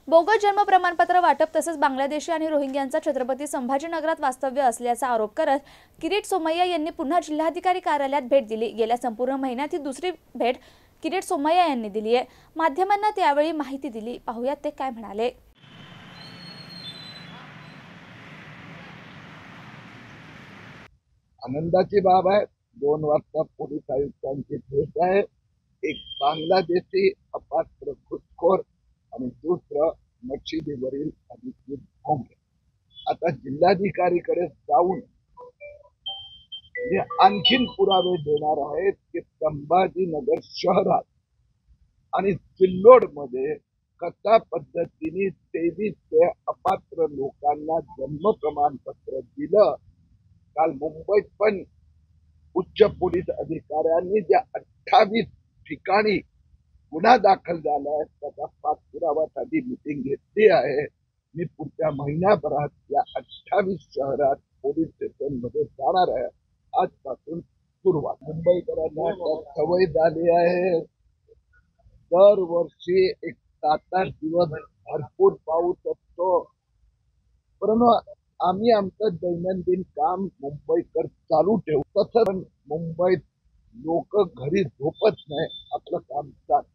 Bogus जन्म प्रमाणपत्र वाटप तसेच बांगलादेशी आणि रोहिंग्यांचा छत्रपती संभाजीनगरात वास्तव्य असल्याचा आरोप करत किरीट सोमय्या यांनी पुन्हा जिल्हाधिकारी कार्यालयात भेट दिली। गेल्या संपूर्ण महिन्यात ही दुसरी भेट किरीट सोमय्या यांनी दिली आहे। माध्यमांना त्यावेळी माहिती दिली। पाहूयात ते काय म्हणाले। आनंदाची बाब आहे। 2 वाजता पोलीस आयुक्तांची भेट आहे। एक बांगलादेशी अपात्र घुसखोर आणि दुसरं मशिदीवरील अधिकृत भोंगे। आता जिल्हाधिकारीकडे जाऊन आणखीन पुरावे देणार आहेत की संभाजीनगर शहरात आणि सिल्लोड मध्ये कशा पद्धतीने 23 अपात्र लोकांना जन्म प्रमाणपत्र दिलं। काल मुंबईत पण उच्च पोलीस अधिकाऱ्यांनी ज्या 28 ठिकाणी गुन्हा दाखल झालाय त्याचा पाठपुरावासाठी मीटिंग घेतली आहे। मी पुढच्या महिन्याभरात या 28 शहरात पोलीस स्टेशन मध्ये जाणार आहे। आजपासून सुरुवात। मुंबईकरांना सवय झाली आहे, दरवर्षी एक 7-8 दिवस भरपूर पाऊस असतो, परंतु आम्ही आमचं दैनंदिन काम मुंबईकर चालू ठेवू। तसं मुंबईत लोक घरी झोपत नाही, आपलं काम चालू।